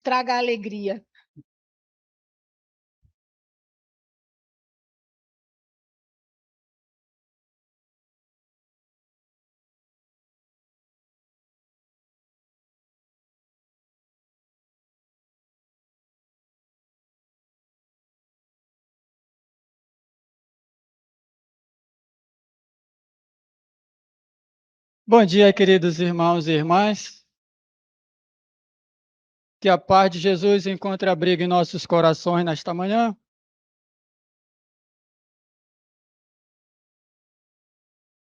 traga alegria. Bom dia, queridos irmãos e irmãs. Que a paz de Jesus encontre abrigo em nossos corações nesta manhã.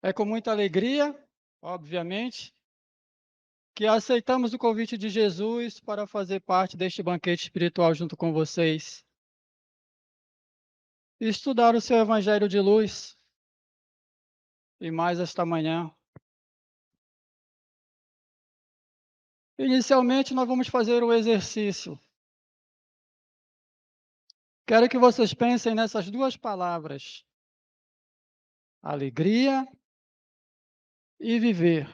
É com muita alegria, obviamente, que aceitamos o convite de Jesus para fazer parte deste banquete espiritual junto com vocês e estudar o seu Evangelho de luz. E mais esta manhã. Inicialmente, nós vamos fazer o exercício. Quero que vocês pensem nessas duas palavras: alegria e viver.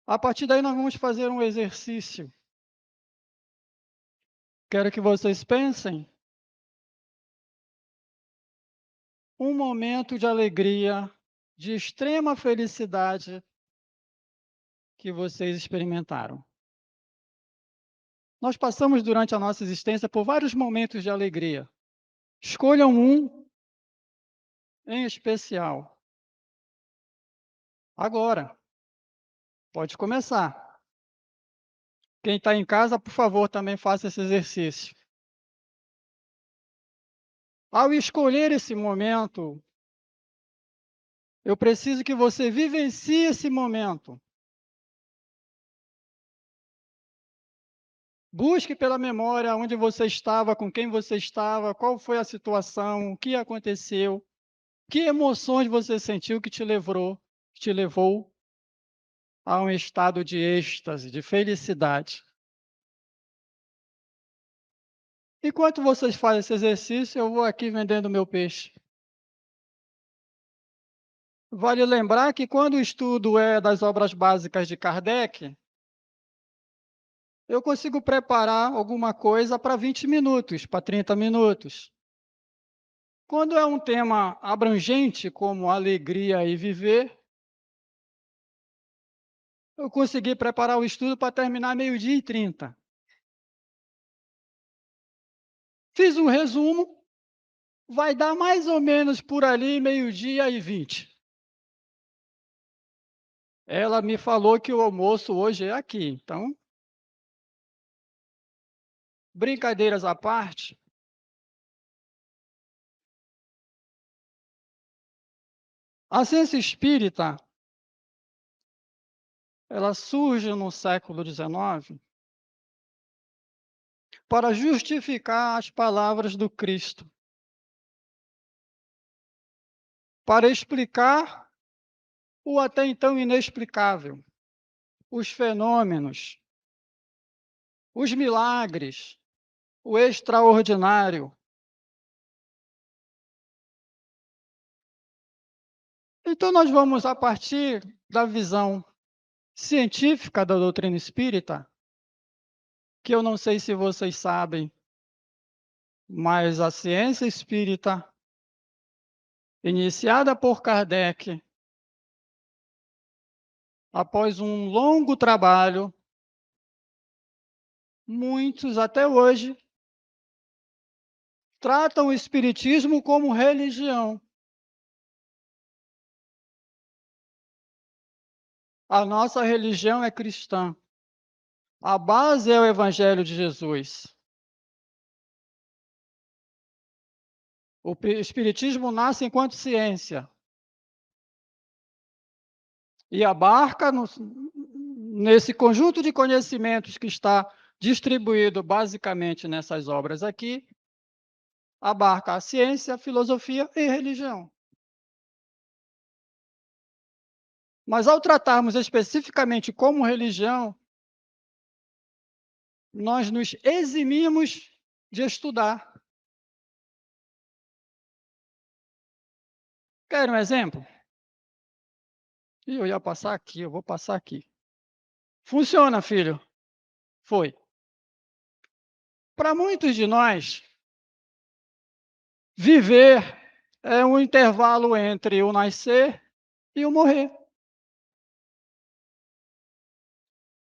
A partir daí, nós vamos fazer um exercício. Quero que vocês pensem um momento de alegria, de extrema felicidade que vocês experimentaram. Nós passamos durante a nossa existência por vários momentos de alegria. Escolham um em especial. Agora, pode começar. Quem está em casa, por favor, também faça esse exercício. Ao escolher esse momento, eu preciso que você vivencie esse momento. Busque pela memória onde você estava, com quem você estava, qual foi a situação, o que aconteceu, que emoções você sentiu que te levou a um estado de êxtase, de felicidade. Enquanto vocês fazem esse exercício, eu vou aqui vendendo meu peixe. Vale lembrar que quando o estudo é das obras básicas de Kardec, eu consigo preparar alguma coisa para 20 minutos, para 30 minutos. Quando é um tema abrangente, como alegria e viver, eu consegui preparar o estudo para terminar 12h30. Fiz um resumo, vai dar mais ou menos por ali 12h20. Ela me falou que o almoço hoje é aqui, então, brincadeiras à parte, a ciência espírita, ela surge no século XIX para justificar as palavras do Cristo, para explicar o até então inexplicável, os fenômenos, os milagres, o extraordinário. Então, nós vamos, a partir da visão científica da doutrina espírita, que eu não sei se vocês sabem, mas a ciência espírita, iniciada por Kardec, após um longo trabalho, muitos até hoje tratam o espiritismo como religião. A nossa religião é cristã. A base é o Evangelho de Jesus. O espiritismo nasce enquanto ciência e abarca nesse conjunto de conhecimentos que está distribuído basicamente nessas obras aqui, abarca a ciência, a filosofia e a religião. Mas ao tratarmos especificamente como religião, nós nos eximimos de estudar. Quer um exemplo? E eu ia passar aqui, eu vou passar aqui. Funciona, filho? Foi. Para muitos de nós, viver é um intervalo entre o nascer e o morrer.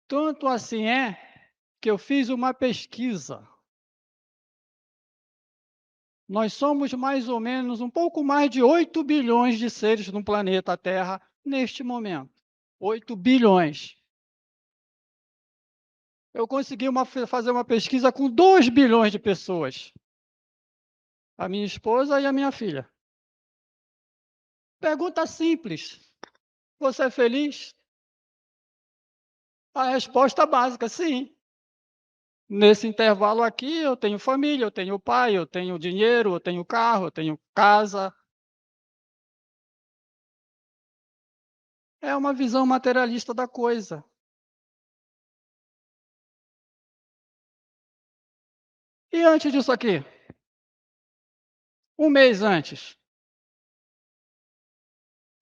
Tanto assim é que eu fiz uma pesquisa. Nós somos mais ou menos um pouco mais de 8 bilhões de seres no planeta Terra neste momento. 8 bilhões. Eu consegui fazer uma pesquisa com 2 bilhões de pessoas. A minha esposa e a minha filha. Pergunta simples. Você é feliz? A resposta básica, sim. Nesse intervalo aqui, eu tenho família, eu tenho pai, eu tenho dinheiro, eu tenho carro, eu tenho casa. É uma visão materialista da coisa. E antes disso aqui? Um mês antes,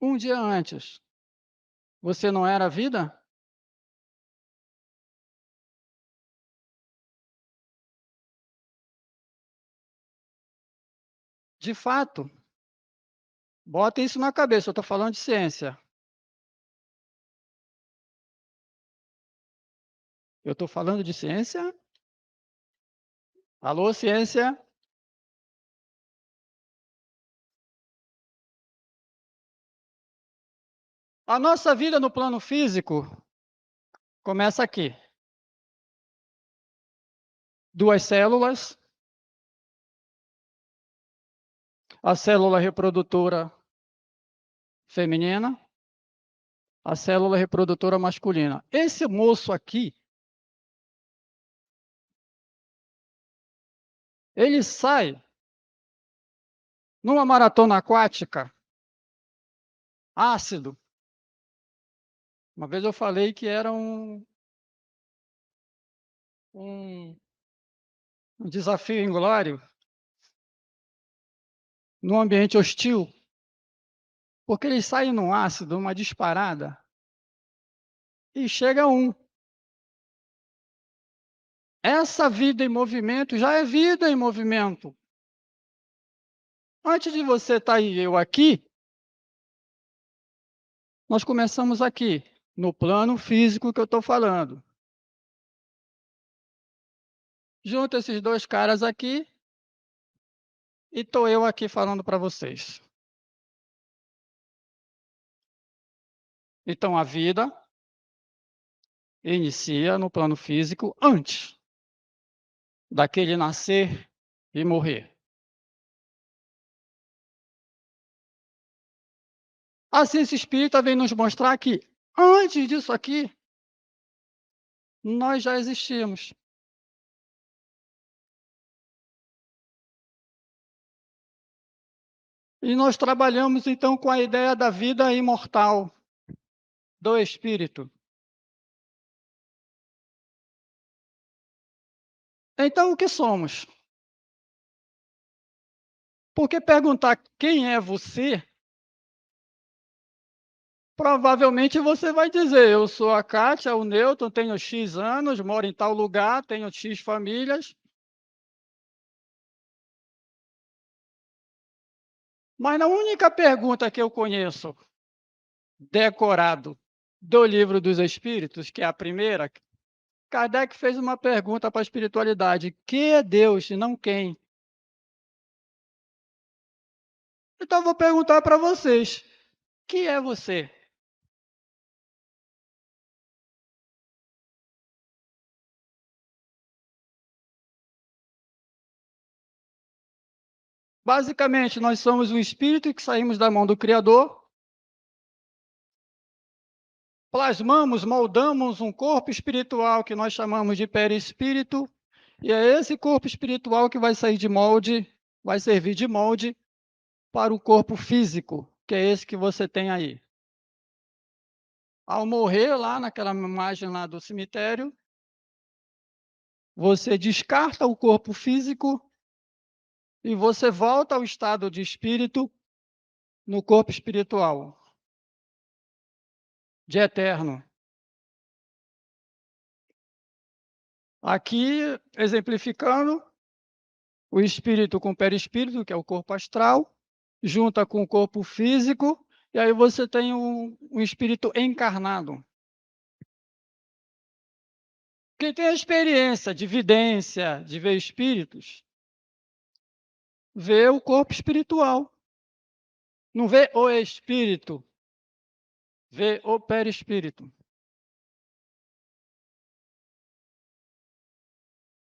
um dia antes, você não era a vida? De fato, bota isso na cabeça, eu estou falando de ciência. Eu estou falando de ciência? Alô, ciência? A nossa vida no plano físico começa aqui. 2 células, a célula reprodutora feminina, a célula reprodutora masculina. Esse moço aqui, ele sai numa maratona aquática, ácido. Uma vez eu falei que era um desafio inglório, num ambiente hostil, porque eles saem num ácido, uma disparada, e chega um. Essa vida em movimento já é vida em movimento. Antes de você estar e eu aqui, nós começamos aqui, no plano físico que eu estou falando. Junta esses 2 caras aqui, e estou eu aqui falando para vocês. Então, a vida inicia no plano físico antes daquele nascer e morrer. A ciência espírita vem nos mostrar que, antes disso aqui, nós já existimos. E nós trabalhamos, então, com a ideia da vida imortal, do espírito. Então, o que somos? Porque perguntar quem é você, provavelmente você vai dizer: eu sou a Kátia, o Newton, tenho X anos, moro em tal lugar, tenho X famílias. Mas na única pergunta que eu conheço, decorado, do Livro dos Espíritos, que é a primeira, Kardec fez uma pergunta para a espiritualidade: que é Deus e não quem? Então eu vou perguntar para vocês: que é você? Basicamente, nós somos um espírito que saímos da mão do Criador, plasmamos, moldamos um corpo espiritual que nós chamamos de perispírito, e é esse corpo espiritual que vai sair de molde, vai servir de molde para o corpo físico, que é esse que você tem aí. Ao morrer lá naquela imagem lá do cemitério, você descarta o corpo físico e você volta ao estado de espírito no corpo espiritual. de eterno. Aqui, exemplificando, o espírito com o perispírito, que é o corpo astral, junta com o corpo físico, e aí você tem um espírito encarnado. Quem tem a experiência de vidência, de ver espíritos, vê o corpo espiritual. Não vê o espírito, vê o perispírito.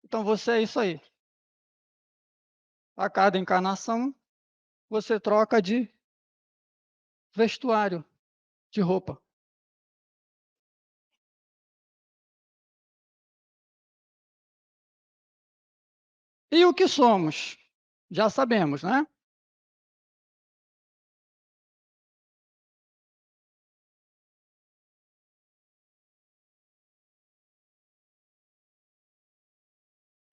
Então você é isso aí. A cada encarnação, você troca de vestuário, de roupa. E o que somos? Já sabemos, né?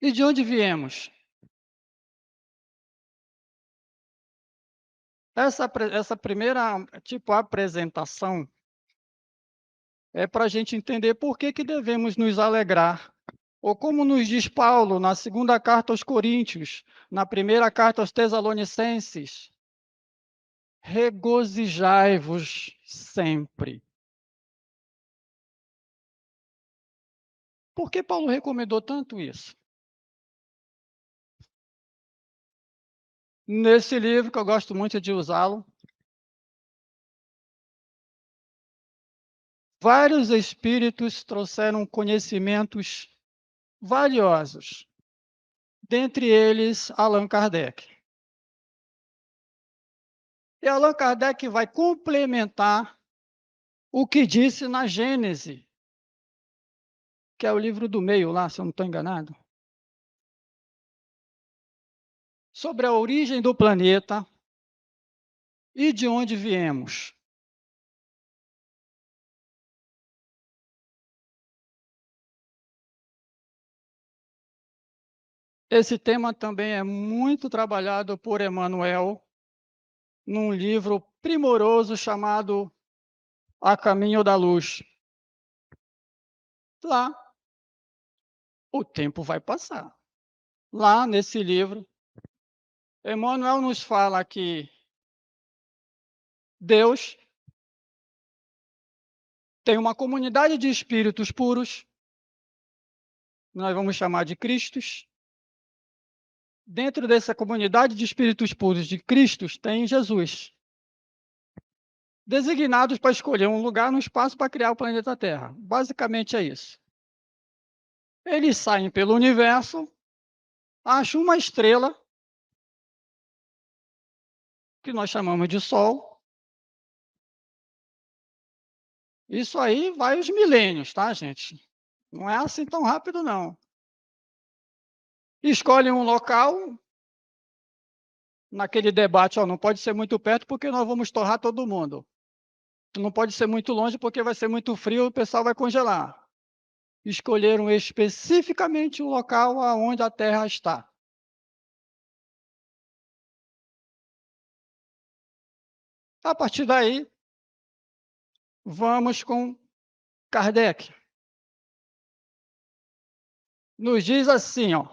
E de onde viemos? Essa primeira apresentação é para a gente entender por que devemos nos alegrar. Ou como nos diz Paulo na segunda carta aos Coríntios, na primeira carta aos Tessalonicenses, regozijai-vos sempre. Por que Paulo recomendou tanto isso? Nesse livro, que eu gosto muito de usá-lo, vários espíritos trouxeram conhecimentos valiosos, dentre eles Allan Kardec. E Allan Kardec vai complementar o que disse na Gênese, que é o livro do meio lá, se eu não estou enganado, sobre a origem do planeta e de onde viemos. Esse tema também é muito trabalhado por Emmanuel num livro primoroso chamado A Caminho da Luz. Lá, o tempo vai passar. Lá nesse livro, Emmanuel nos fala que Deus tem uma comunidade de espíritos puros, nós vamos chamar de Cristos. Dentro dessa comunidade de espíritos puros de Cristos tem Jesus, designados para escolher um lugar no espaço para criar o planeta Terra. Basicamente é isso. Eles saem pelo universo, acham uma estrela, que nós chamamos de Sol. Isso aí vai os milênios, tá, gente? Não é assim tão rápido, não. Escolhem um local, naquele debate, ó, não pode ser muito perto porque nós vamos torrar todo mundo. Não pode ser muito longe porque vai ser muito frio e o pessoal vai congelar. Escolheram especificamente o local aonde a Terra está. A partir daí, vamos com Kardec. Nos diz assim, ó,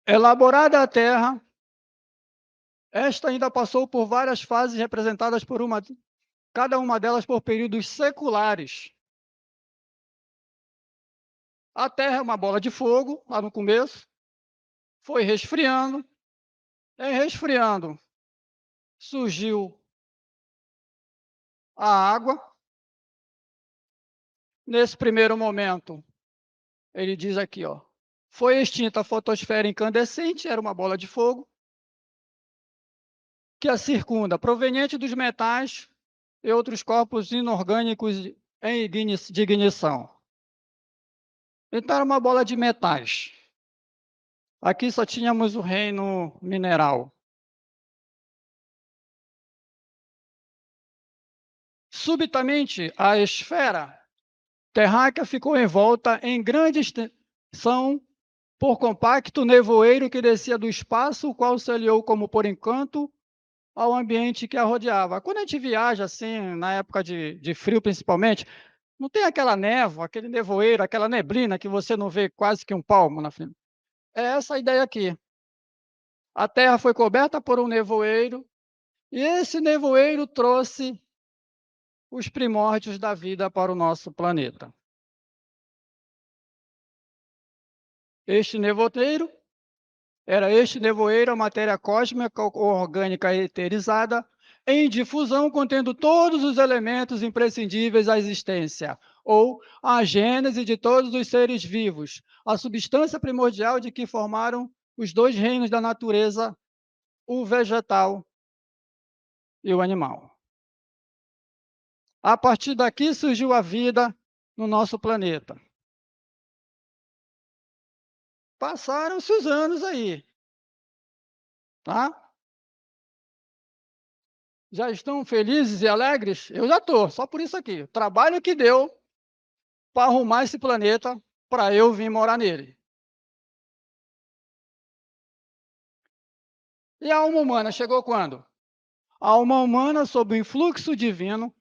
elaborada a Terra, esta ainda passou por várias fases representadas por cada uma delas por períodos seculares. A Terra é uma bola de fogo, lá no começo, foi resfriando, em resfriando surgiu a água. Nesse primeiro momento, ele diz aqui, ó, foi extinta a fotosfera incandescente, era uma bola de fogo, que a circunda, proveniente dos metais e outros corpos inorgânicos de ignição. Então, era uma bola de metais. Aqui só tínhamos o reino mineral. Subitamente, a esfera terráquea ficou envolta em grande extensão por compacto nevoeiro que descia do espaço, o qual se aliou como por encanto ao ambiente que a rodeava. Quando a gente viaja assim, na época de frio principalmente, Não tem aquela névoa, aquele nevoeiro, aquela neblina que você não vê quase que um palmo na frente. É essa a ideia aqui. A Terra foi coberta por um nevoeiro, e esse nevoeiro trouxe os primórdios da vida para o nosso planeta. Este nevoeiro a matéria cósmica ou orgânica eterizada, em difusão, contendo todos os elementos imprescindíveis à existência, ou a gênese de todos os seres vivos, a substância primordial de que formaram os dois reinos da natureza, o vegetal e o animal. A partir daqui surgiu a vida no nosso planeta. Passaram-se os anos aí, tá? Já estão felizes e alegres? Eu já estou, só por isso aqui. O trabalho que deu para arrumar esse planeta para eu vir morar nele. E a alma humana chegou quando? A alma humana, sob o influxo divino,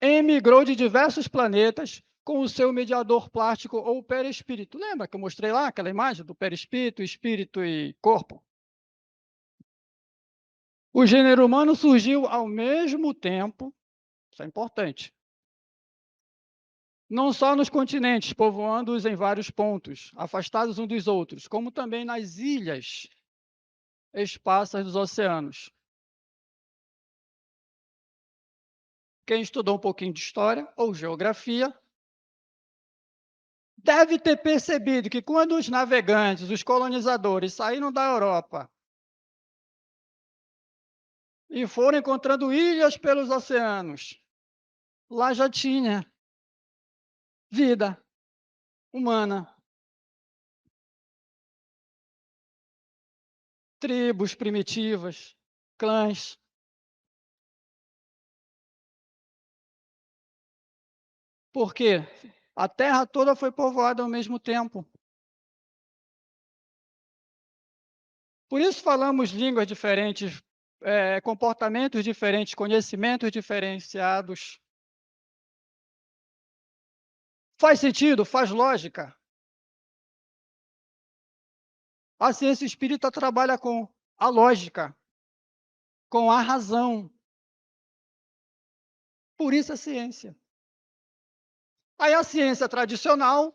emigrou de diversos planetas com o seu mediador plástico ou perispírito. Lembra que eu mostrei lá aquela imagem do perispírito, espírito e corpo? O gênero humano surgiu ao mesmo tempo, isso é importante, não só nos continentes, povoando-os em vários pontos, afastados uns dos outros, como também nas ilhas esparsas dos oceanos. Quem estudou um pouquinho de história ou geografia deve ter percebido que quando os navegantes, os colonizadores saíram da Europa e foram encontrando ilhas pelos oceanos, lá já tinha vida humana, tribos primitivas, clãs. Por quê? A terra toda foi povoada ao mesmo tempo. Por isso falamos línguas diferentes, comportamentos diferentes, conhecimentos diferenciados. Faz sentido? Faz lógica? A ciência espírita trabalha com a lógica, com a razão. Por isso a ciência. Aí a ciência tradicional,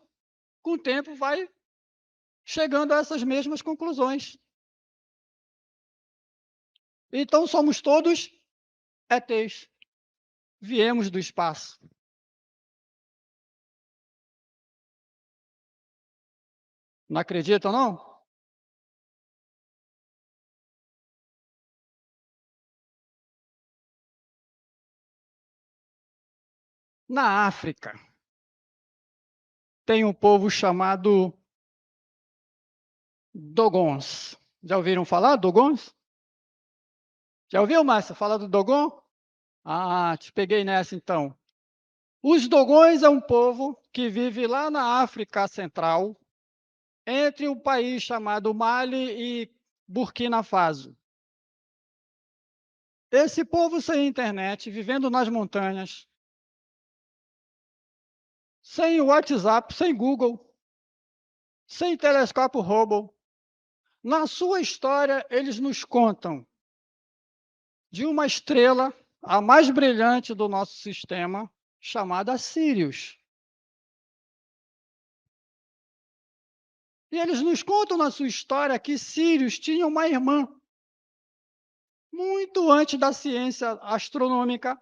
com o tempo, vai chegando a essas mesmas conclusões. Então somos todos ETs. Viemos do espaço. Não acreditam, não? Na África, tem um povo chamado Dogons. Já ouviram falar Dogons? Já ouviu, Márcia, falar do Dogon? Ah, te peguei nessa então. Os Dogões é um povo que vive lá na África Central, entre o país chamado Mali e Burkina Faso. Esse povo sem internet, vivendo nas montanhas, sem WhatsApp, sem Google, sem telescópio Hubble, na sua história eles nos contam de uma estrela, a mais brilhante do nosso sistema, chamada Sirius. E eles nos contam na sua história que Sirius tinha uma irmã, muito antes da ciência astronômica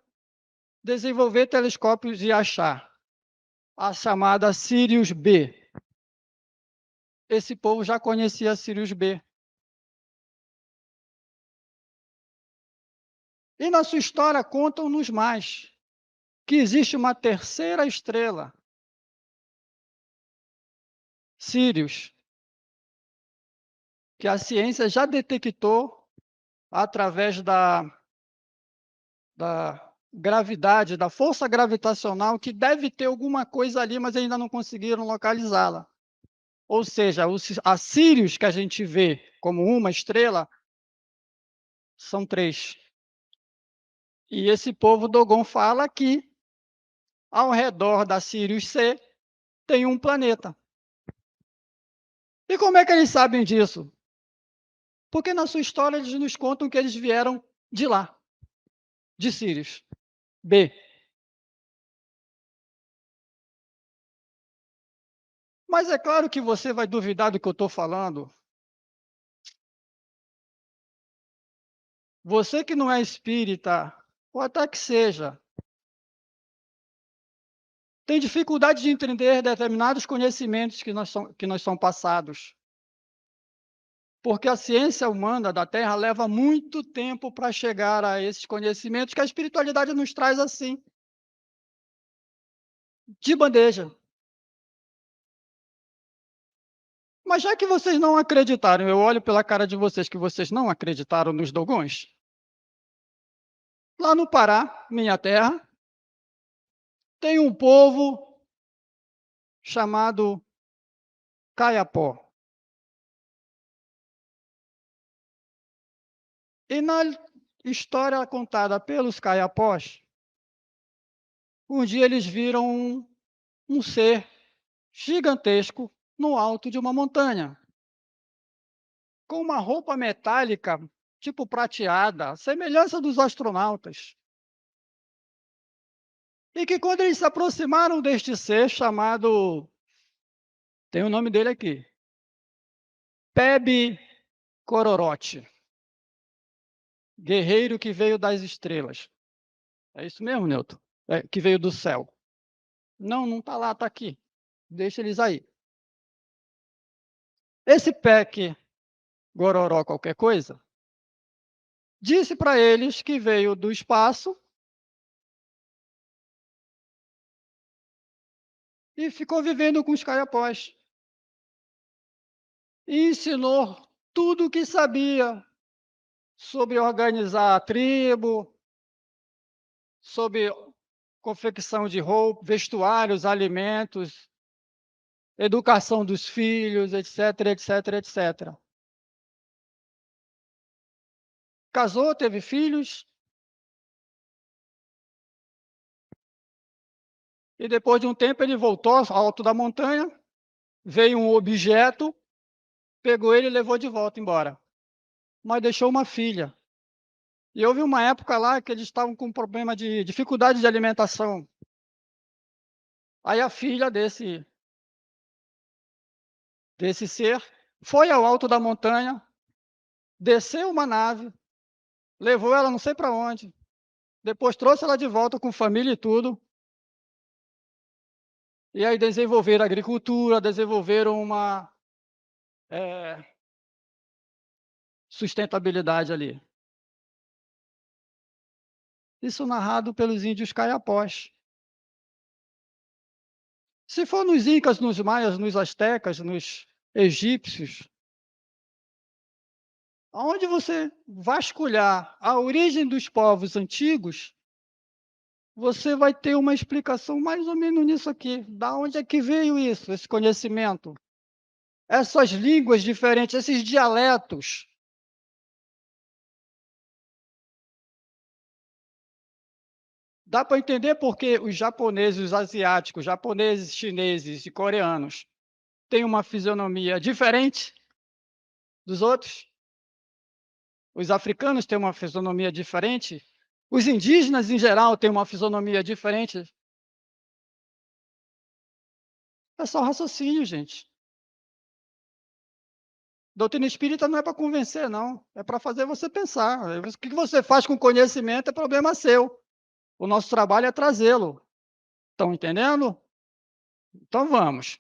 desenvolver telescópios e achar, a chamada Sirius B. Esse povo já conhecia Sirius B. E na sua história contam-nos mais, que existe uma terceira estrela, Sirius, que a ciência já detectou através da gravidade, da força gravitacional, que deve ter alguma coisa ali, mas ainda não conseguiram localizá-la. Ou seja, a Sirius que a gente vê como uma estrela, são três. E esse povo Dogon fala que ao redor da Sirius C tem um planeta. E como é que eles sabem disso? Porque na sua história eles nos contam que eles vieram de lá, de Sirius B. Mas é claro que você vai duvidar do que eu estou falando. Você que não é espírita, ou até que seja, tem dificuldade de entender determinados conhecimentos que nós são passados. Porque a ciência humana da Terra leva muito tempo para chegar a esses conhecimentos que a espiritualidade nos traz assim, de bandeja. Mas já que vocês não acreditaram, eu olho pela cara de vocês que vocês não acreditaram nos dogões. Lá no Pará, minha terra, tem um povo chamado Caiapó. E na história contada pelos Caiapós, um dia eles viram um ser gigantesco no alto de uma montanha, com uma roupa metálica, tipo prateada, semelhança dos astronautas. E que quando eles se aproximaram deste ser chamado, tem o nome dele aqui, Pebe Cororote, guerreiro que veio das estrelas. É isso mesmo, Newton? É, que veio do céu. Não, não está lá, está aqui. Deixa eles aí. Esse Peck Gororó qualquer coisa, disse para eles que veio do espaço e ficou vivendo com os caiapós. E ensinou tudo o que sabia sobre organizar a tribo, sobre confecção de roupa, vestuários, alimentos, educação dos filhos, etc, etc, etc. Casou, teve filhos, e depois de um tempo ele voltou ao alto da montanha, veio um objeto, pegou ele e levou de volta embora. Mas deixou uma filha. E houve uma época lá que eles estavam com problema de dificuldade de alimentação. Aí a filha desse ser foi ao alto da montanha, desceu uma nave, levou ela não sei para onde, depois trouxe ela de volta com família e tudo, e aí desenvolveram agricultura, desenvolveram uma sustentabilidade ali. Isso narrado pelos índios caiapós. Se for nos incas, nos maias, nos astecas, nos egípcios, aonde você vasculhar a origem dos povos antigos, você vai ter uma explicação mais ou menos nisso aqui. Da onde é que veio isso, esse conhecimento? Essas línguas diferentes, esses dialetos. Dá para entender porque os japoneses, os asiáticos, japoneses, chineses e coreanos têm uma fisionomia diferente dos outros? Os africanos têm uma fisionomia diferente? Os indígenas, em geral, têm uma fisionomia diferente? É só raciocínio, gente. Doutrina espírita não é para convencer, não. É para fazer você pensar. O que você faz com conhecimento é problema seu. O nosso trabalho é trazê-lo. Estão entendendo? Então vamos.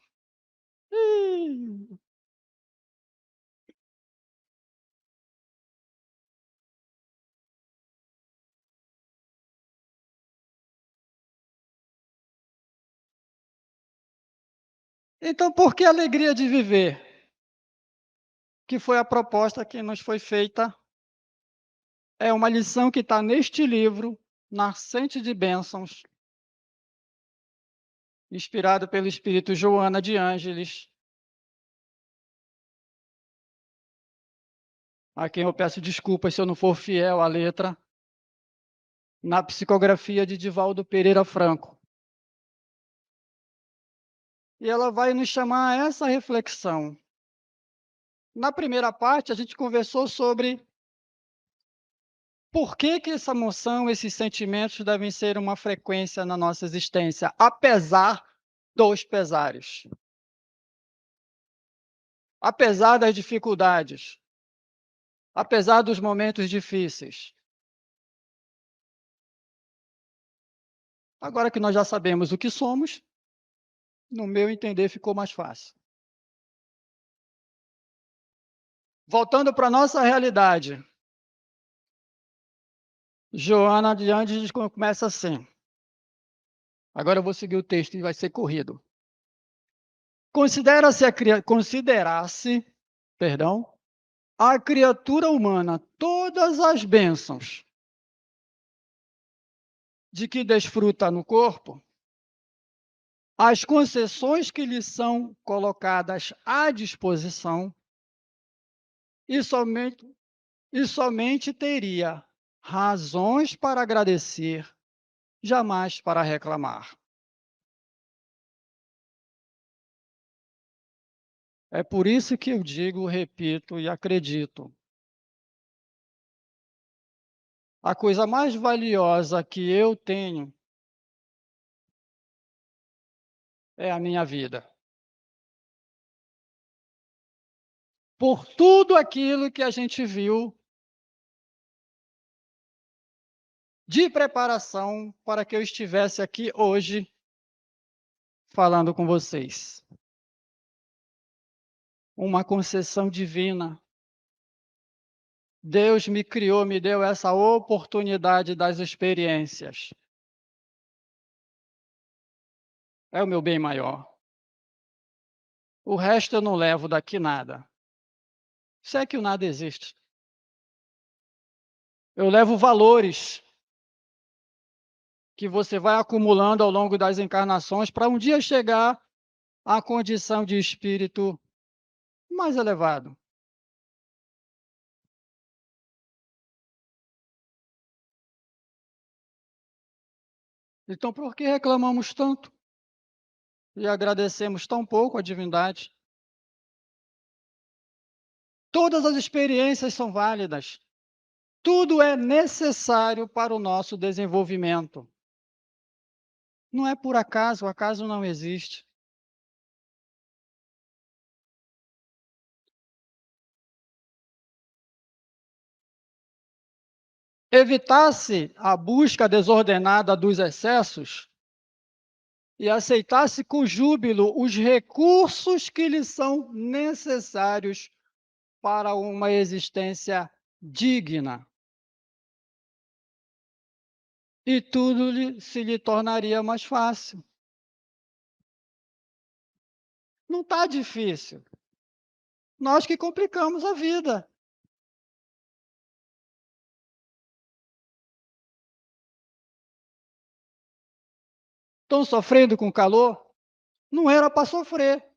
Então, por que a alegria de viver? Que foi a proposta que nos foi feita. É uma lição que está neste livro, Nascente de Bênçãos, inspirado pelo espírito Joana de Ângeles, a quem eu peço desculpas se eu não for fiel à letra, na psicografia de Divaldo Pereira Franco. e ela vai nos chamar a essa reflexão. Na primeira parte, a gente conversou sobre por que que essa emoção, esses sentimentos devem ser uma frequência na nossa existência, apesar dos pesares, apesar das dificuldades, apesar dos momentos difíceis. Agora que nós já sabemos o que somos, no meu entender, ficou mais fácil. Voltando para a nossa realidade, Joana de Andes começa assim. Agora eu vou seguir o texto e vai ser corrido. Considerasse, perdão, a criatura humana todas as bênçãos de que desfruta no corpo, as concessões que lhe são colocadas à disposição, e somente teria razões para agradecer, jamais para reclamar. É por isso que eu digo, repito e acredito. A coisa mais valiosa que eu tenho é a minha vida. Por tudo aquilo que a gente viu de preparação para que eu estivesse aqui hoje falando com vocês. Uma concessão divina. Deus me criou, me deu essa oportunidade das experiências. É o meu bem maior. O resto eu não levo daqui nada. Se é que o nada existe. Eu levo valores que você vai acumulando ao longo das encarnações para um dia chegar à condição de espírito mais elevado. Então, por que reclamamos tanto e agradecemos tão pouco a divindade? Todas as experiências são válidas. Tudo é necessário para o nosso desenvolvimento. Não é por acaso, o acaso não existe. Evitasse a busca desordenada dos excessos e aceitasse com júbilo os recursos que lhe são necessários para uma existência digna. E tudo se lhe tornaria mais fácil. Não está difícil. Nós que complicamos a vida. Estão sofrendo com calor? Não era para sofrer.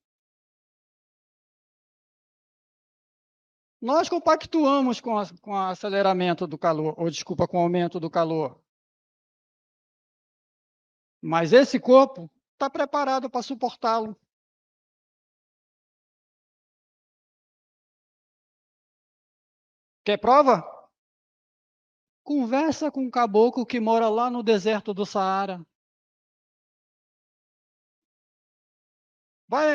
Nós compactuamos com o aceleramento do calor, ou desculpa, com o aumento do calor. Mas esse corpo está preparado para suportá-lo. Quer prova? Conversa com um caboclo que mora lá no deserto do Saara.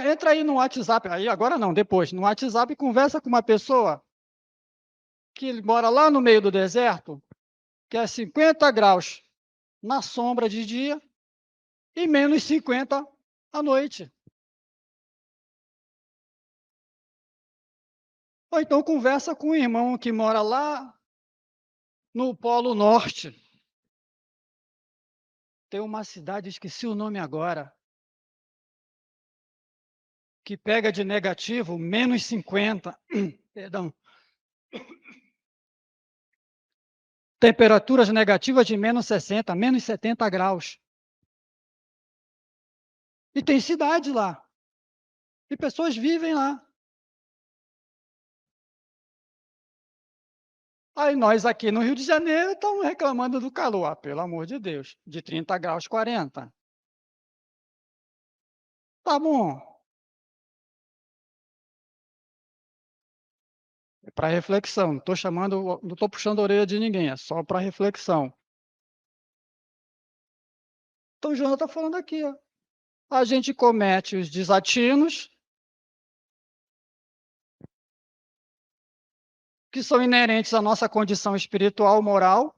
Entra aí no WhatsApp, aí agora não, depois, no WhatsApp e conversa com uma pessoa que mora lá no meio do deserto, que é 50 graus na sombra de dia e menos 50 à noite. Ou então conversa com um irmão que mora lá no Polo Norte. Tem uma cidade, esqueci o nome agora, que pega de negativo menos 50, perdão, temperaturas negativas de menos 60, menos 70 graus. E tem cidade lá. E pessoas vivem lá. Aí nós aqui no Rio de Janeiro estamos reclamando do calor, pelo amor de Deus, de 30 graus, 40. Tá bom, é para reflexão, não estou puxando a orelha de ninguém, é só para reflexão. Então, o João está falando aqui, ó. A gente comete os desatinos que são inerentes à nossa condição espiritual, moral.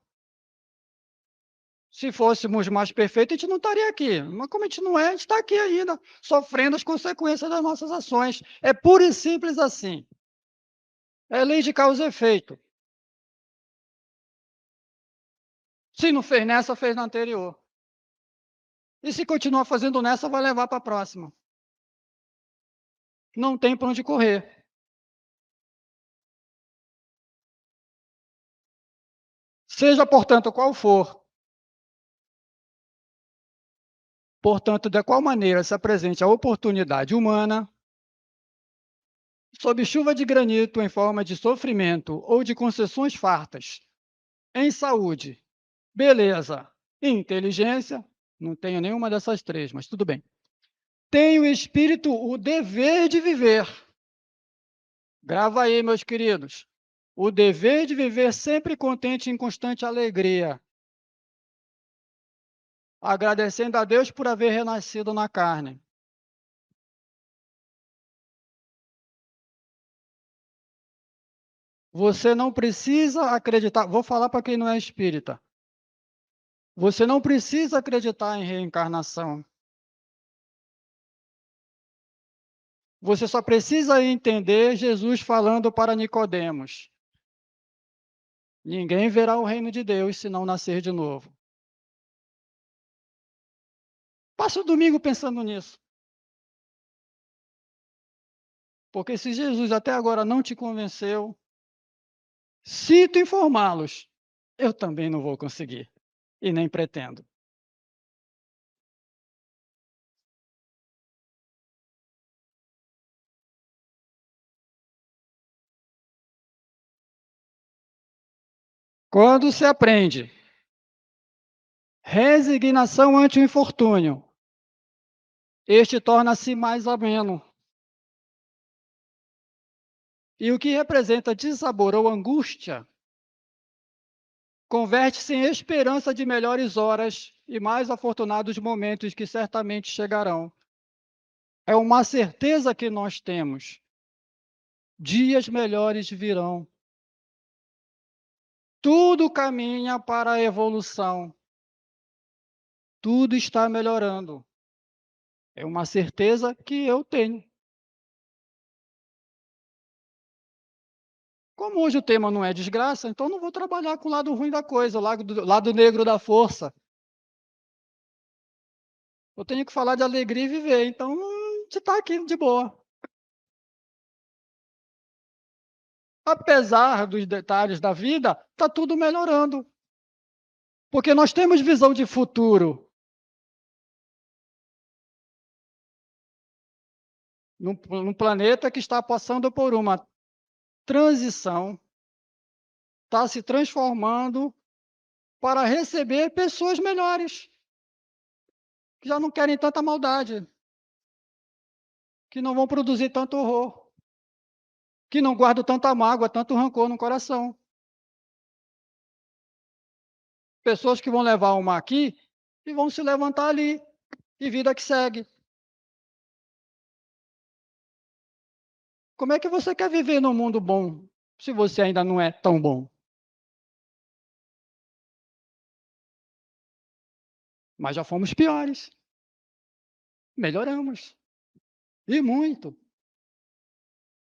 Se fôssemos mais perfeitos, a gente não estaria aqui. Mas como a gente não é, a gente está aqui ainda, sofrendo as consequências das nossas ações. É puro e simples assim. É lei de causa e efeito. Se não fez nessa, fez na anterior. E se continuar fazendo nessa, vai levar para a próxima. Não tem para onde correr. Seja, portanto, qual for, portanto, de qual maneira se apresente a oportunidade humana, sob chuva de granito em forma de sofrimento ou de concessões fartas, em saúde, beleza e inteligência, não tenho nenhuma dessas três, mas tudo bem. Tem o espírito o dever de viver. Grava aí, meus queridos. O dever de viver sempre contente e em constante alegria, agradecendo a Deus por haver renascido na carne. Você não precisa acreditar, vou falar para quem não é espírita. Você não precisa acreditar em reencarnação. Você só precisa entender Jesus falando para Nicodemos: ninguém verá o reino de Deus se não nascer de novo. Passa o domingo pensando nisso. Porque se Jesus até agora não te convenceu, sinto informá-los, eu também não vou conseguir. E nem pretendo. Quando se aprende resignação ante o infortúnio, este torna-se mais ameno. E o que representa dissabor ou angústia, converte-se em esperança de melhores horas e mais afortunados momentos que certamente chegarão. É uma certeza que nós temos. Dias melhores virão. Tudo caminha para a evolução. Tudo está melhorando. É uma certeza que eu tenho. Como hoje o tema não é desgraça, então não vou trabalhar com o lado ruim da coisa, o lado negro da força. Eu tenho que falar de alegria e viver, então a gente está aqui de boa. Apesar dos detalhes da vida, está tudo melhorando. Porque nós temos visão de futuro. Num planeta que está passando por uma transição, está se transformando para receber pessoas melhores, que já não querem tanta maldade, que não vão produzir tanto horror, que não guardam tanta mágoa, tanto rancor no coração. Pessoas que vão levar uma aqui e vão se levantar ali, e vida que segue. Como é que você quer viver num mundo bom, se você ainda não é tão bom? Mas já fomos piores, melhoramos, e muito.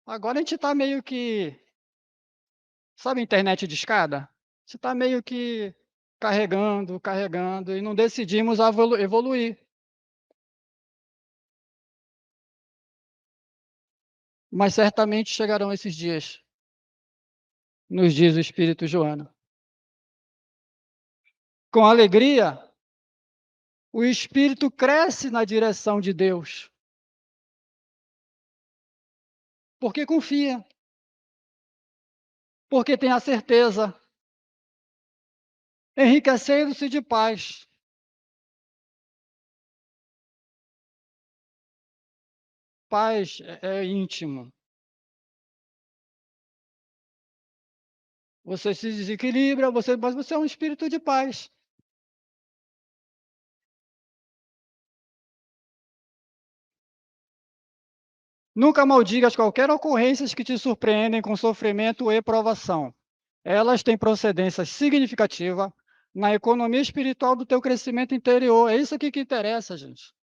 Agora a gente está meio que, sabe, internet de escada? Você está meio que carregando, carregando, e não decidimos evoluir. Mas certamente chegarão esses dias, nos diz o Espírito Joana. Com alegria, o Espírito cresce na direção de Deus, porque confia, porque tem a certeza, enriquecendo-se de paz. paz é íntimo. Você se desequilibra, mas você é um espírito de paz. Nunca maldigas qualquer ocorrências que te surpreendem com sofrimento e provação. Elas têm procedência significativa na economia espiritual do teu crescimento interior. É isso aqui que interessa, gente.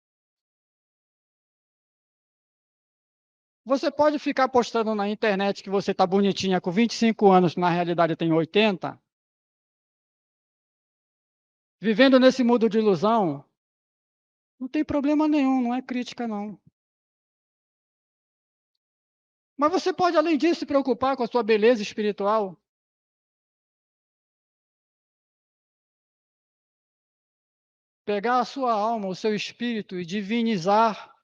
Você pode ficar postando na internet que você está bonitinha com 25 anos, na realidade tem 80, vivendo nesse mundo de ilusão, não tem problema nenhum, não é crítica não. Mas você pode, além disso, se preocupar com a sua beleza espiritual. Pegar a sua alma, o seu espírito e divinizar,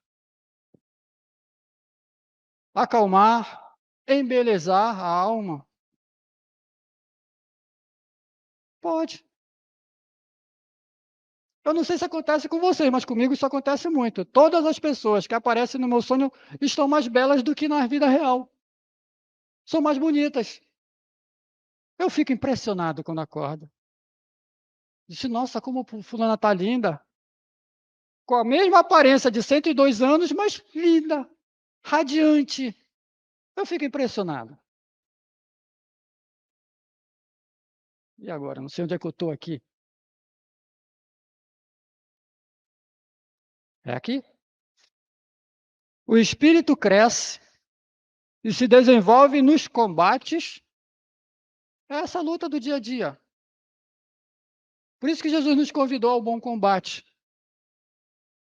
acalmar, embelezar a alma. Pode. Eu não sei se acontece com vocês, mas comigo isso acontece muito. Todas as pessoas que aparecem no meu sonho estão mais belas do que na vida real. São mais bonitas. Eu fico impressionado quando acordo. Disse, nossa, como fulana está linda. Com a mesma aparência de 102 anos, mas linda, radiante. Eu fico impressionado. E agora? Não sei onde é que eu estou aqui. É aqui? O espírito cresce e se desenvolve nos combates. É essa luta do dia a dia. Por isso que Jesus nos convidou ao bom combate,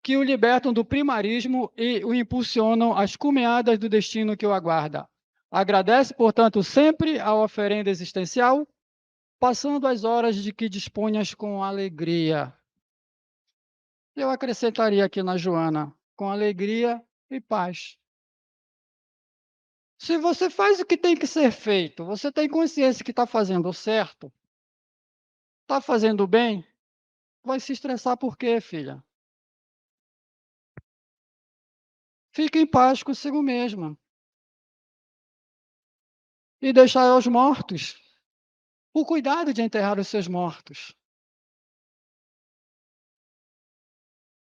que o libertam do primarismo e o impulsionam às cumeadas do destino que o aguarda. Agradece, portanto, sempre a oferenda existencial, passando as horas de que disponhas com alegria. Eu acrescentaria aqui na Joana, com alegria e paz. Se você faz o que tem que ser feito, você tem consciência que está fazendo o certo, está fazendo bem, vai se estressar por quê, filha? Fique em paz consigo mesma. E deixar aos mortos o cuidado de enterrar os seus mortos.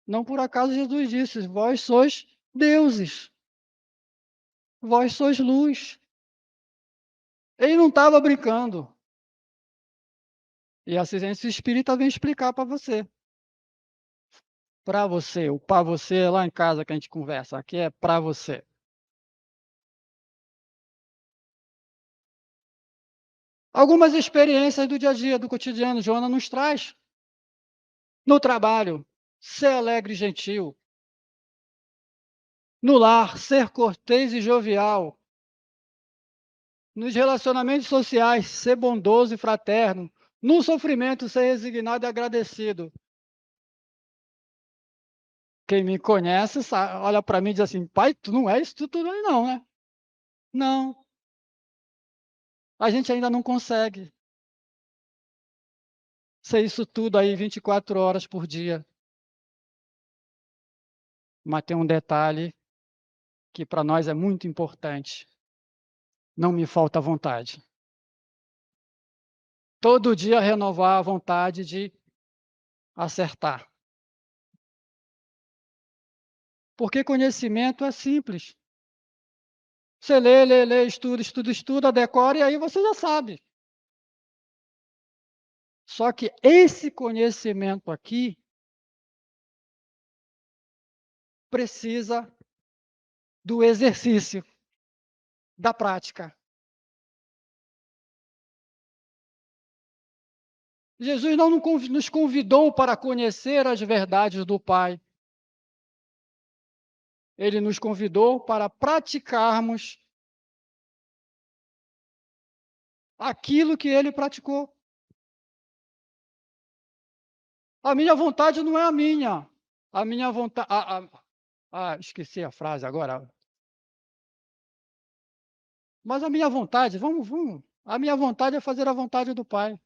Não por acaso Jesus disse, vós sois deuses, vós sois luz. Ele não estava brincando. E a ciência espírita vem explicar para você. Para você, o para você é lá em casa que a gente conversa, aqui é para você. Algumas experiências do dia a dia, do cotidiano, Joana nos traz. No trabalho, ser alegre e gentil. No lar, ser cortês e jovial. Nos relacionamentos sociais, ser bondoso e fraterno. No sofrimento, ser resignado e agradecido. Quem me conhece sabe, olha para mim e diz assim, pai, tu não é isso tudo aí não, né? Não, a gente ainda não consegue ser isso tudo aí 24 horas por dia. Mas tem um detalhe que para nós é muito importante. Não me falta vontade. Todo dia renovar a vontade de acertar. Porque conhecimento é simples. Você lê, estuda, decora e aí você já sabe. Só que esse conhecimento aqui precisa do exercício, da prática. Jesus não nos convidou para conhecer as verdades do Pai. Ele nos convidou para praticarmos aquilo que ele praticou. A minha vontade não é a minha. A minha vontade. Esqueci a frase agora. Mas a minha vontade, vamos. A minha vontade é fazer a vontade do Pai.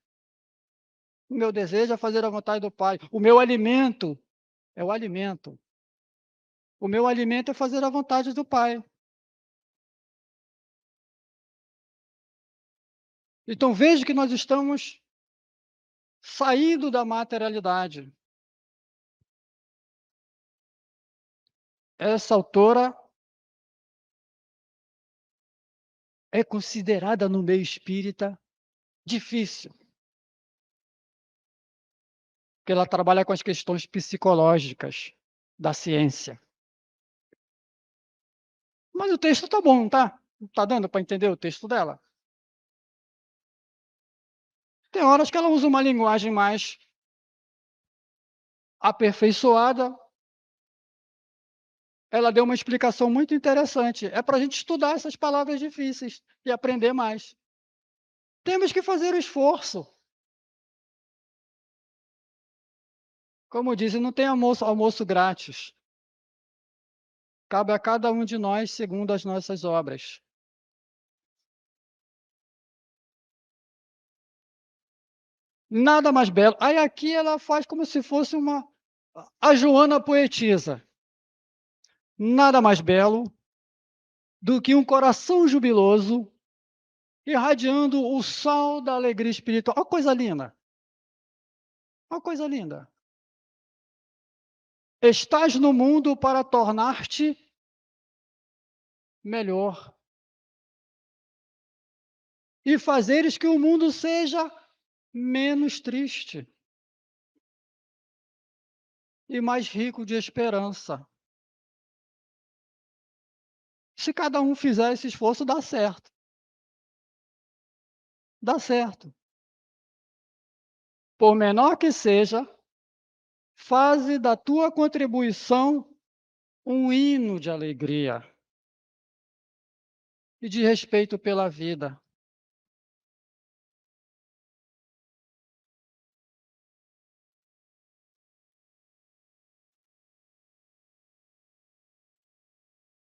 O meu desejo é fazer a vontade do Pai. O meu alimento é o alimento. O meu alimento é fazer a vontade do Pai. Então veja que nós estamos saindo da materialidade. Essa autora é considerada no meio espírita difícil, porque ela trabalha com as questões psicológicas da ciência. Mas o texto tá bom, não tá? Tá dando para entender o texto dela? Tem horas que ela usa uma linguagem mais aperfeiçoada. Ela deu uma explicação muito interessante. É para a gente estudar essas palavras difíceis e aprender mais. Temos que fazer o esforço. Como dizem, não tem almoço grátis. Cabe a cada um de nós segundo as nossas obras. Nada mais belo. Aí aqui ela faz como se fosse uma. A Joana poetisa. Nada mais belo do que um coração jubiloso irradiando o sol da alegria espiritual. Olha coisa linda. Olha coisa linda. Estás no mundo para tornar-te melhor e fazeres que o mundo seja menos triste e mais rico de esperança. Se cada um fizer esse esforço, dá certo. Dá certo. Por menor que seja, faze da tua contribuição um hino de alegria e de respeito pela vida.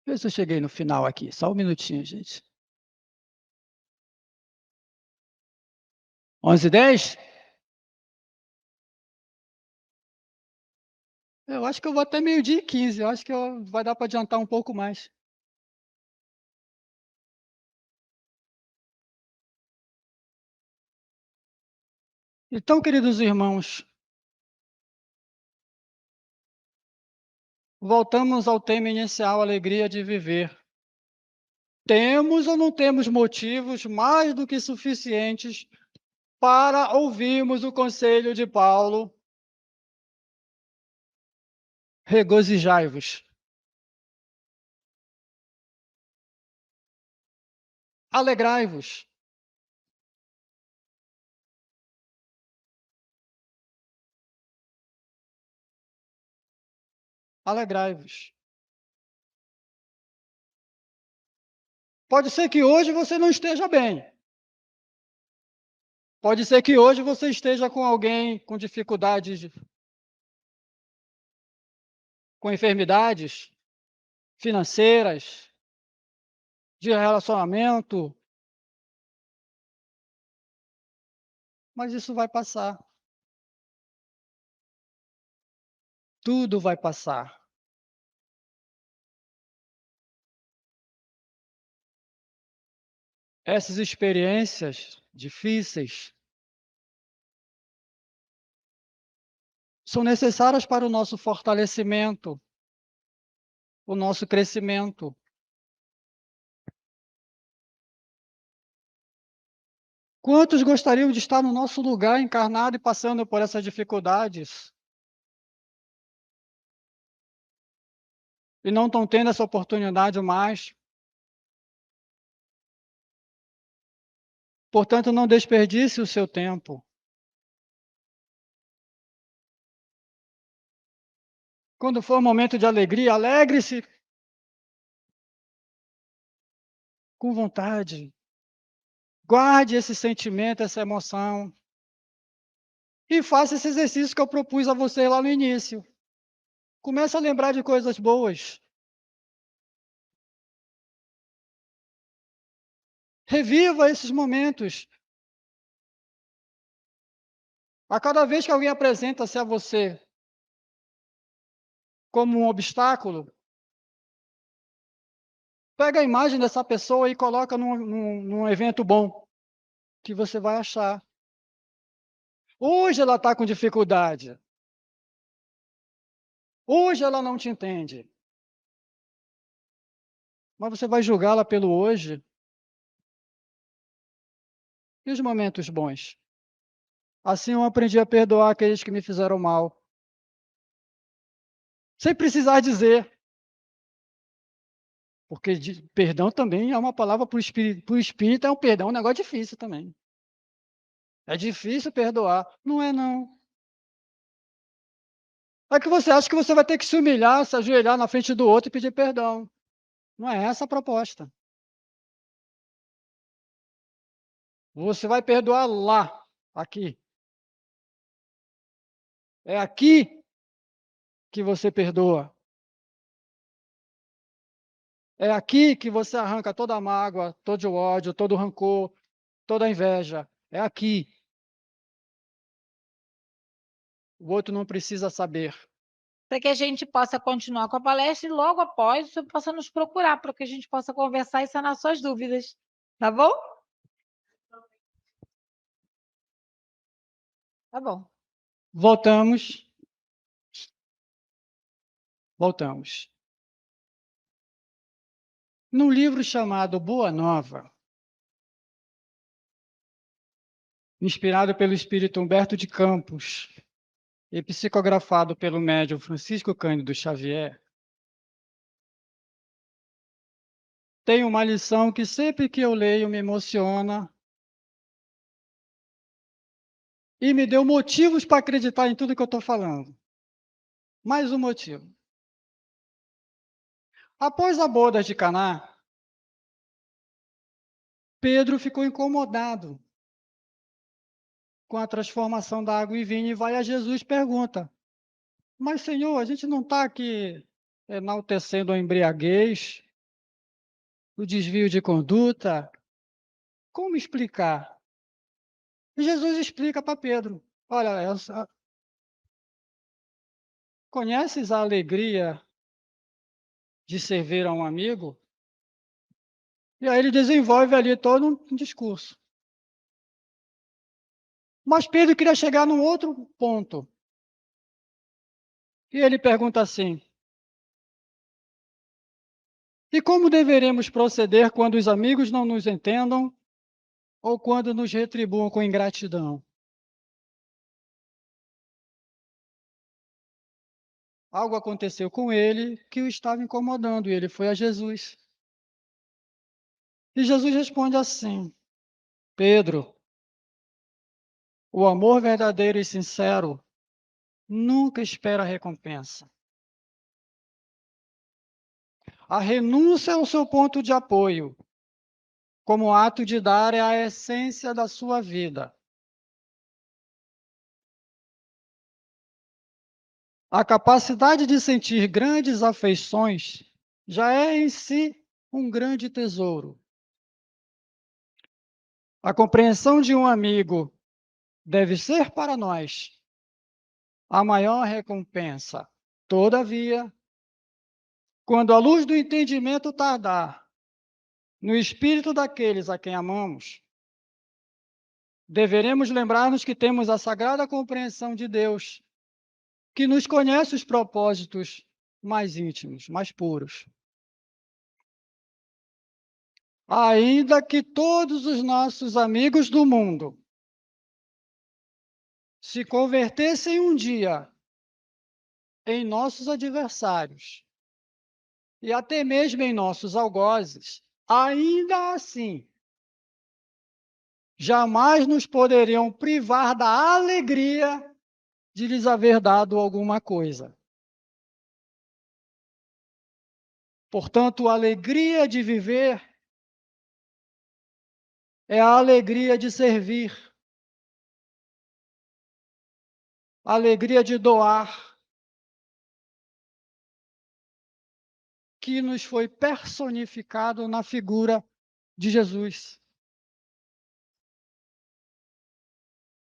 Vê se eu cheguei no final aqui. Só um minutinho, gente. 11h10? Eu acho que eu vou até 12h15. Eu acho que vai dar para adiantar um pouco mais. Então, queridos irmãos, voltamos ao tema inicial, alegria de viver. Temos ou não temos motivos mais do que suficientes para ouvirmos o conselho de Paulo? Regozijai-vos. Alegrai-vos. Alegrai-vos. Pode ser que hoje você não esteja bem. Pode ser que hoje você esteja com alguém com dificuldades, com enfermidades financeiras, de relacionamento, mas isso vai passar. Tudo vai passar. Essas experiências difíceis são necessárias para o nosso fortalecimento, o nosso crescimento. Quantos gostariam de estar no nosso lugar encarnado e passando por essas dificuldades? E não estão tendo essa oportunidade mais. Portanto, não desperdice o seu tempo. Quando for momento de alegria, alegre-se com vontade. Guarde esse sentimento, essa emoção. E faça esse exercício que eu propus a você lá no início. Comece a lembrar de coisas boas. Reviva esses momentos. A cada vez que alguém apresenta-se a você como um obstáculo, Pega a imagem dessa pessoa e coloca num evento bom, que você vai achar. Hoje ela está com dificuldade. Hoje ela não te entende. Mas você vai julgá-la pelo hoje e os momentos bons. Assim eu aprendi a perdoar aqueles que me fizeram mal. Sem precisar dizer. Porque perdão também é uma palavra para o espírito. Para o espírito é um perdão, um negócio difícil também. É difícil perdoar. Não é, não. É que você acha que você vai ter que se humilhar, se ajoelhar na frente do outro e pedir perdão. Não é essa a proposta. Você vai perdoar lá, aqui. É aqui que você perdoa. É aqui que você arranca toda a mágoa, todo o ódio, todo o rancor, toda a inveja. É aqui. O outro não precisa saber. Para que a gente possa continuar com a palestra e logo após você possa nos procurar, para que a gente possa conversar e sanar suas dúvidas. Tá bom? Tá bom. Voltamos. Voltamos. Num livro chamado Boa Nova, inspirado pelo espírito Humberto de Campos e psicografado pelo médium Francisco Cândido Xavier, tem uma lição que sempre que eu leio me emociona e me deu motivos para acreditar em tudo que eu estou falando. Mais um motivo. Após a boda de Caná, Pedro ficou incomodado com a transformação da água em vinho e vai a Jesus e pergunta: Mas, Senhor, a gente não está aqui enaltecendo a embriaguez, o desvio de conduta? Como explicar? E Jesus explica para Pedro: Olha, conheces a alegria de servir a um amigo? E aí ele desenvolve ali todo um discurso. Mas Pedro queria chegar num outro ponto. E ele pergunta assim: E como deveremos proceder quando os amigos não nos entendam ou quando nos retribuam com ingratidão? Algo aconteceu com ele que o estava incomodando e ele foi a Jesus. E Jesus responde assim: Pedro, o amor verdadeiro e sincero nunca espera recompensa. A renúncia é o seu ponto de apoio, como ato de dar é a essência da sua vida. A capacidade de sentir grandes afeições já é em si um grande tesouro. A compreensão de um amigo deve ser para nós a maior recompensa. Todavia, quando a luz do entendimento tardar no espírito daqueles a quem amamos, deveremos lembrar-nos que temos a sagrada compreensão de Deus, que nos conhece os propósitos mais íntimos, mais puros. Ainda que todos os nossos amigos do mundo se convertessem um dia em nossos adversários e até mesmo em nossos algozes, ainda assim, jamais nos poderiam privar da alegria de lhes haver dado alguma coisa. Portanto, a alegria de viver é a alegria de servir, a alegria de doar, que nos foi personificado na figura de Jesus.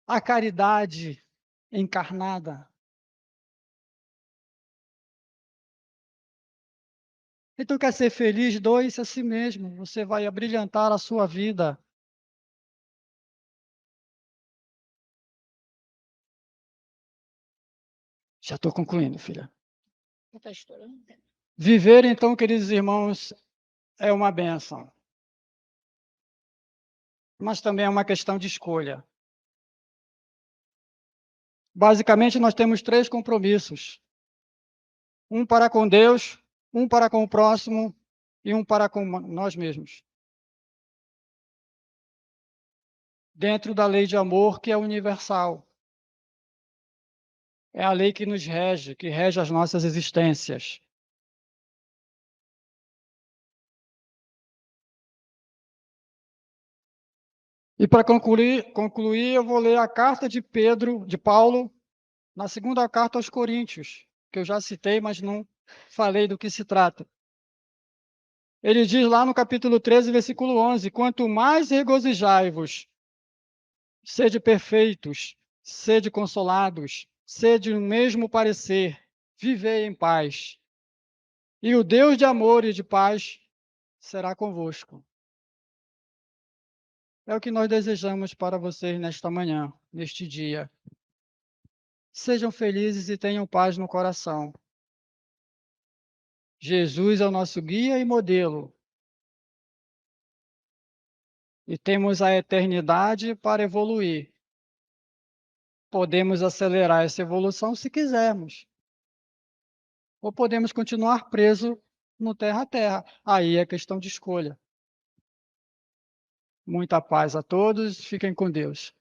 A caridade encarnada. Então, quer ser feliz? Doe-se a si mesmo. Você vai abrilhantar a sua vida. Já estou concluindo, filha. Está estourando. Viver, então, queridos irmãos, é uma bênção. Mas também é uma questão de escolha. Basicamente, nós temos 3 compromissos: um para com Deus, um para com o próximo e um para com nós mesmos. Dentro da lei de amor, que é universal. É a lei que nos rege, que rege as nossas existências. E para concluir, eu vou ler a carta de Paulo, na segunda carta aos Coríntios, que eu já citei, mas não falei do que se trata. Ele diz lá no capítulo 13, versículo 11: quanto mais regozijai-vos, sede perfeitos, sede consolados, sede o mesmo parecer, vivei em paz. E o Deus de amor e de paz será convosco. É o que nós desejamos para vocês nesta manhã, neste dia. Sejam felizes e tenham paz no coração. Jesus é o nosso guia e modelo. E temos a eternidade para evoluir. Podemos acelerar essa evolução se quisermos. Ou podemos continuar preso no terra a terra. Aí é questão de escolha. Muita paz a todos. Fiquem com Deus.